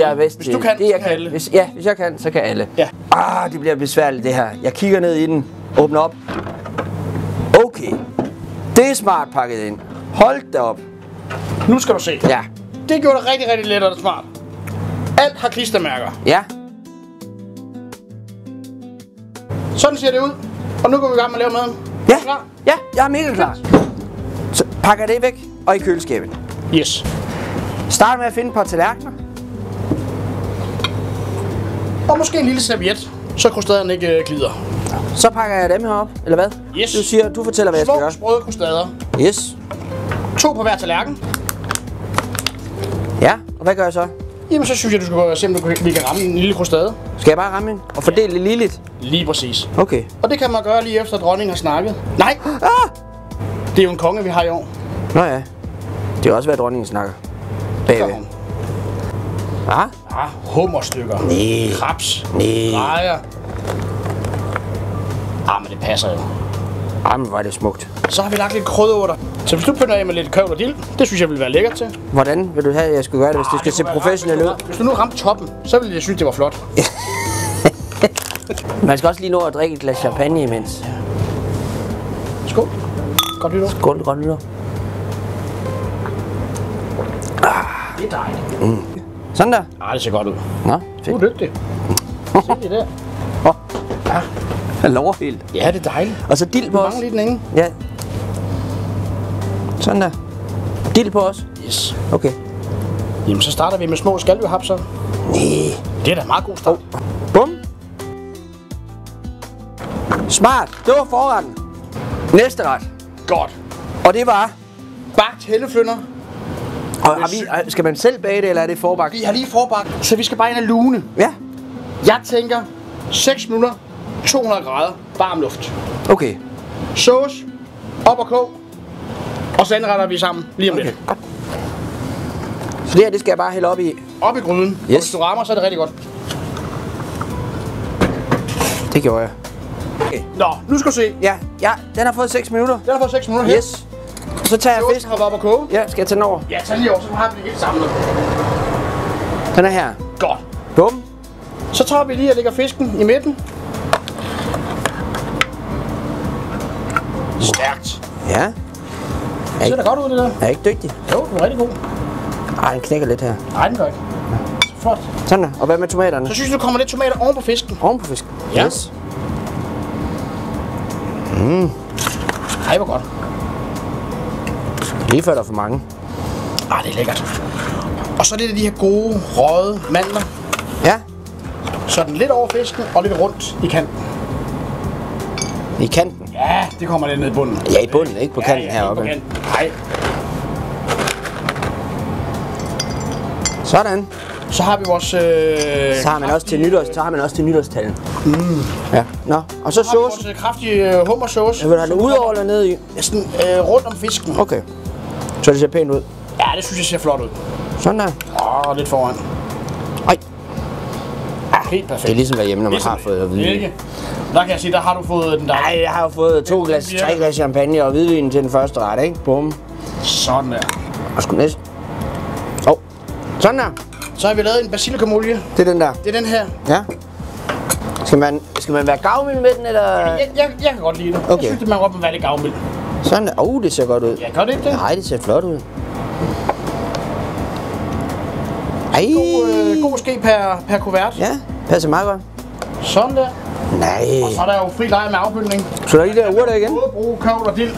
Jeg er bedst. Hvis du kan, det, jeg kan alle. Hvis jeg kan, så kan alle. Ja. Det bliver besværligt det her. Jeg kigger ned i den, åbner op. Okay. Det er smart pakket ind. Hold da op. Nu skal du se. Ja. Det gjorde det rigtig, rigtig let og smart. Alt har klistermærker. Ja. Sådan ser det ud. Og nu går vi i gang med at lave maden. Ja. Er du klar? Ja, jeg er mega klar. Så pakker det væk og i køleskabet. Yes. Start med at finde et par tallerkener. Og måske en lille serviet, så krustaderne ikke glider. Så pakker jeg dem herop, eller hvad? Yes. Du fortæller, hvad jeg skal gøre. Små sprøde krustader. Yes. 2 på hver tallerken. Ja, og hvad gør jeg så? Jamen så synes jeg, du skal gå og se, om vi kan ramme en lille krustade. Skal jeg bare ramme den og fordele det ligeligt? Lige præcis. Okay. Og det kan man gøre lige efter, at dronningen har snakket. Nej! Det er jo en konge, vi har i år. Nå ja. Det er også, hvad dronningen snakker. Bagved. Hummerstykker. Nej. Krebs. Nej. Rejer. Men det passer jo. Men hvor er det smukt. Så har vi lagt lidt krydderurter. Så hvis du pynter af med lidt kørvel og dild, det synes jeg vil være lækkert til. Hvordan vil du have, at jeg skulle gøre det, hvis det skal se professionelt ud? Hvis du nu ramte toppen, så ville jeg synes, det var flot. Man skal også lige nå at drikke et glas champagne imens. Skål. Godt nytår. Skål, godt nytår. Det er dejligt. Sådan der. Det ser godt ud. Nå, Du fedt. er dygtig. Se det der. Jeg lover helt. Ja, det er dejligt. Og så dild på Du os. mangler lige den ene. Ja. Sådan der. Dild på os. Yes. Okay. Jamen, så starter vi med små skalvehapser. Nej. Det er da en meget god start. Bum. Smart. Det var forretten. Næste ret. Godt. Og det var... Bagt helleflynder. Og skal man selv bage det, eller er det forbagt? Vi har lige forbagt, så vi skal bare ind og lune. Ja. Jeg tænker 6 minutter, 200 grader, varm luft. Okay. Sauce, op og kog, og så indretter vi sammen lige om lidt. Så det her, det skal jeg bare hælde op i. Op i gryden. Yes. Og hvis du rammer, så er det rigtig godt. Det gjorde jeg. Okay. Nå, nu skal du se. Ja, den har fået 6 minutter. Den har fået 6 minutter her. Yes. Og så tager jeg Saucen fisken. har været op og koge. Ja, skal jeg tage den over? Ja, tag lige over, så har vi det helt samlet. Den er her. Godt. Bum. Så tager vi lige og lægger fisken i midten. Stærkt. Ja. Det ser da godt ud, det der. Er jeg ikke dygtig? Jo, du er rigtig god. Den knækker lidt her. Nej, den gør ikke. Flot. Sådan der. Og hvad med tomaterne? Så synes jeg, du kommer lidt tomater oven på fisken. Oven på fisken. Ja. Yes. Ej, hvor godt. Lige før der er for mange. Det er lækkert. Og så er det de her gode, røde mandler. Ja. Så er den lidt over fisken og lidt rundt i kanten. I kanten. Ja, det kommer lidt ned i bunden. Ja, i bunden, ikke på kanten heroppe. Nej. Sådan. Så har vi vores... Så har man også til nytårstallen. Ja. Nå, og så så har vi sauce. vores kraftige hummersauce. Jeg vil have det ud over eller ned i. Sådan rundt om fisken. Okay. Så det ser pænt ud. Ja, det synes jeg ser flot ud. Sådan der. Lidt foran. Ej. Helt perfekt. Det er ligesom derhjemme, når man har fået at vide. Ikke? Der kan jeg sige, der har du fået den der. Nej, jeg har jo fået 3 glas champagne og hvidvin til den første ret, ikke? Bum. Sådan der. Og sgu næsten. Sådan der. Så har vi lavet en basilikumolie. Det er den der. Det er den her. Ja. Skal man være gavmild med den, eller? Jeg kan godt lide det. Okay. Jeg synes, at man godt må være lidt gavmild. Sådan der. Det ser godt ud. Ja, gør det ikke det? Nej, det ser flot ud. Ej. God ske per kuvert. Ja, passer meget godt. Sådan der. Nej. Og så er der jo fri leg med afbyldning. Så der er de der urter igen? Både bruge kogl og dild.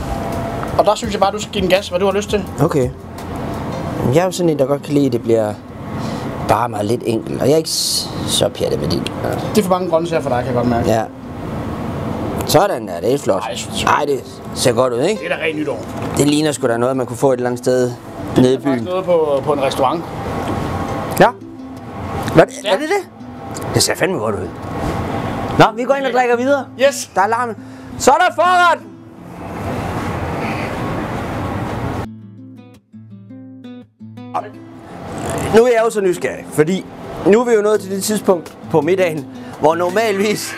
Og der synes jeg bare, du skal give den gas, hvad du har lyst til. Okay. Jeg er jo sådan en, der godt kan lide, at det bliver bare meget lidt enkelt. Og jeg er ikke så pjattet med dild. Det er for mange grøntsager for dig, kan jeg godt mærke. Ja. Sådan der, det er flot. Ej, det ser godt ud, ikke? Det er da rent nytår. Det ligner sgu da noget, man kunne få et eller andet sted nede i byen. Noget på en restaurant. Ja. Er det det? Det ser fandme godt ud. Nå, vi går ind og drikker videre. Yes. Der er larmen. Så er der forret! Nu er jeg jo så nysgerrig, fordi nu er vi jo nået til det tidspunkt på middagen, hvor normalvis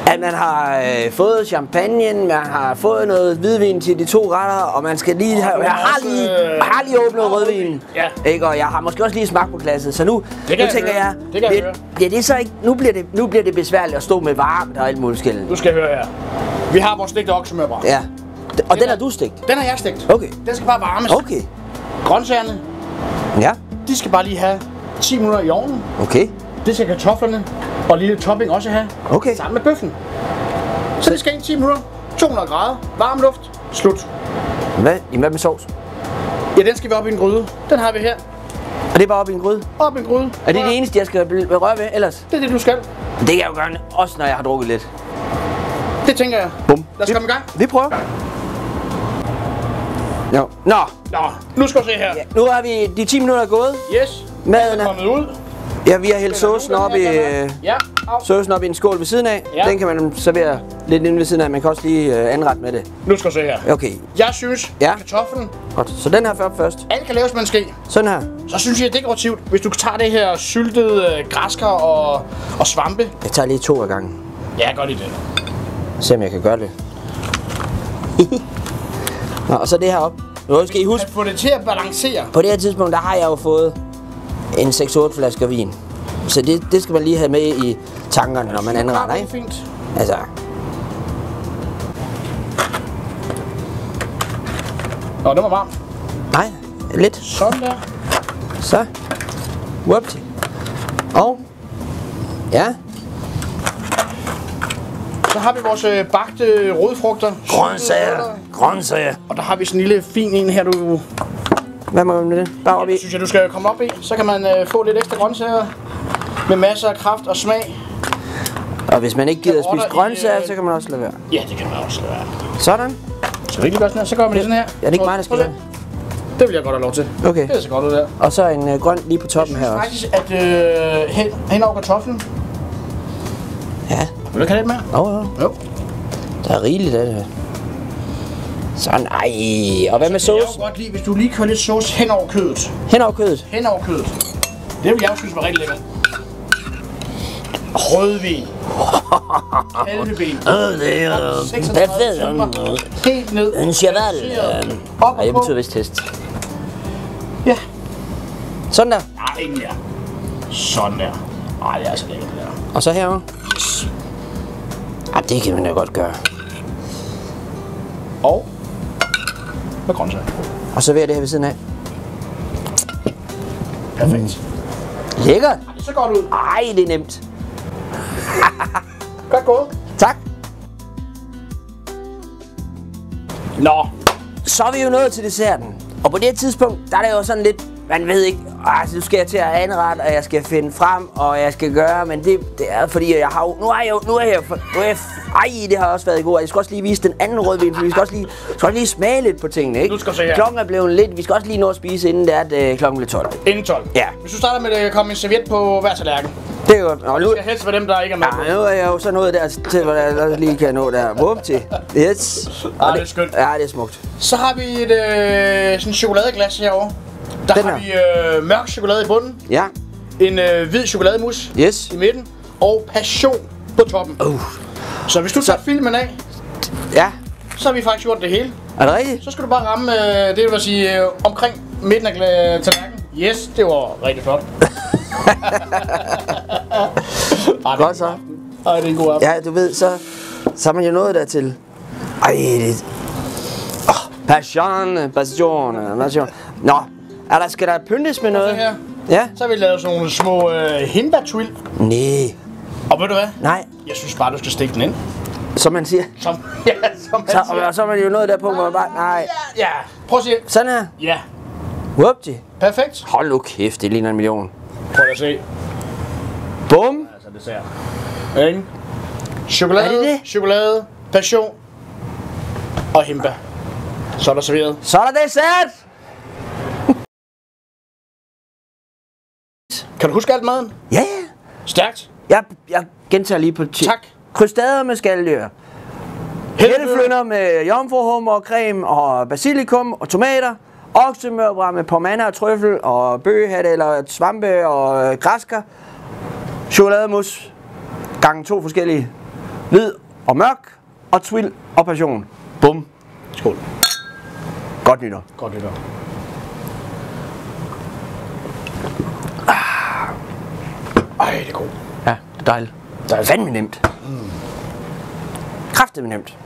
at man har fået champagne, man har fået noget hvidvin til de 2 retter, og man skal lige have... Jeg har lige åbnet rødvin, ikke? Og jeg har måske også lige smagt på glasset, så nu tænker jeg... Det er så ikke... Nu bliver det besværligt at stå med varmt og alt muligt skælden. Du skal høre her. Vi har vores stegte oksemørbrad. Ja. Og den har du stegt? Den har jeg stegt. Okay. Den skal bare varmes. Okay. Grøntsagerne, ja, de skal bare lige have 10 minutter i ovnen. Okay. Det skal kartoflerne og lille topping også have. Okay. Sammen med bøffen. Så det skal ind 10 minutter. 200 grader. Varm luft. Slut. Hvad med sovs? Ja, den skal vi op i en gryde. Den har vi her. Og det er bare op i en gryde? Op i en gryde. Er det det eneste, jeg skal røre ved ellers? Det er det, du skal. Det kan jeg jo gøre, også når jeg har drukket lidt. Det tænker jeg. Bum. Lad os komme i gang. Vi prøver. Jo. Nå, nu skal du se her. Ja, nu er vi de 10 minutter gået. Yes. Maden er kommet ud. Ja, vi har hældt saucen op i saucen op i en skål ved siden af. Ja. Den kan man servere lidt inde ved siden af. Man kan også lige anrette med det. Nu skal du se her. Okay. Jeg synes, kartoflen... Godt. Så den her først. Alt kan laves med en ske. Sådan her. Så synes jeg, det er dekorativt, hvis du tager det her syltede græskar og svampe. Jeg tager lige 2 af gangen. Ja, godt i det. Se om jeg kan gøre det. Nå, og så det her op. Nu skal I huske... At få det til at balancere. På det her tidspunkt, der har jeg jo fået en 6-8 flasker vin. Så det skal man lige have med i tankerne, når man anretter, ikke? Det er fint. Altså... Nå, det var varmt. Nej, lidt. Sådan der. Så. Whoopty. Og... Ja. Så har vi vores bagte rødfrugter. Grøntsager. Og der har vi sådan en lille fin en her, du... Hvad må man med det? Bare op i? Det synes jeg, du skal komme op i. Så kan man få lidt ekstra grøntsager. Med masser af kraft og smag. Og hvis man ikke gider at spise grøntsager, så kan man også lade være. Ja, det kan man også lade være. Sådan. Så virkelig gøre sådan her. Så gør man det sådan her. Ja, det er ikke mig, der skal gøre. Det vil jeg godt have lov til. Okay. Det er så godt ud der. Og så en grøn lige på toppen her også. Jeg synes faktisk, at hen over kartoflen. Ja. Vil du have lidt mere? Jo. Der er rigeligt af det her. Sådan, og hvad med sauce? Jeg kunne godt lide, hvis du lige kører lidt sauce hen over kødet. Hen over kødet? Hen over kødet. Det vil jeg også synes var rigtig lækkert. Rødvin. Kalveben. Det er perfekt. Helt ned. En cheval. Ej, det betyder vist test. Ja. Sådan der. Nej, ikke mere. Sådan der. Ej, det er så lækkert det der. Og så herovre. Det kan man jo godt gøre. Og med grøntsager. Og så det her ved siden af. Perfekt. Lækkert. Det ser godt ud. Ej, det er nemt. Godt gået. Tak. Nå. Så er vi jo nået til desserten. Og på det her tidspunkt, der er det jo sådan lidt, man ved ikke, nu skal jeg til at anrette, og jeg skal finde frem, og jeg skal gøre, men det er fordi, jeg har det har også været god. Jeg skal også lige vise den anden rødvin, for vi skal også lige smage lidt på tingene, ikke? Nu skal se her. Klokken er blevet lidt, vi skal også lige nå at spise, inden det er, at klokken bliver 12. Inden 12? Ja. Hvis du starter med at komme en serviet på hver tallerken. Det er godt. Og nu skal helst være dem, der ikke er med. Ja, nu er jeg jo så nået der til, hvor jeg lige kan nå der. Whoop til. Yes. Ja, det er skønt. Ja, det er smukt. Så har vi et sådan chokoladeglas herovre. Der har vi mørk chokolade i bunden. Ja. En hvid chokolademus i midten. Og passion på toppen. Så hvis du tager filmen af, så har vi faktisk gjort det hele. Er det rigtigt? Så skal du bare ramme, det vil sige, omkring midten af tallerkenen. Yes, det var rigtig flot. Godt så. Ej, det er en god aften. Ja, du ved, så er man jo nået dertil. Det... Passion. Nå, skal der pyntes med noget? Her. Ja. Så har vi lavet sådan nogle små hindbærtwill. Nej. Og ved du hvad? Nej. Jeg synes bare, du skal stikke den ind. Som man siger. Som man siger. Og så er man jo nået derpå, hvor man bare... Nej. Ja, prøv at se. Sådan her? Ja. Whoopty. Perfekt. Hold nu kæft, det ligner 1 million. Prøv at se. Bum. Altså, dessert. Ikke? Chokolade, passion og hindbær. Så er der serveret. Så er der dessert! Kan du huske alt maden? Ja. Stærkt. Jeg gentager lige på Tak. Krystader med skaldyr. Hætteflynder med jomfruhummer og creme og basilikum og tomater. Oksemørbrad med pommes og trøffel og bøgehatte eller svampe og græskar. Chokolademus. Gange 2 forskellige. Hvid og mørk, og Twill og passion. Bum. Skål. Godt nytår. Godt nytår. Ej, det er godt. Ja, det er dejligt. Det er fandme nemt. Kraftedeme nemt.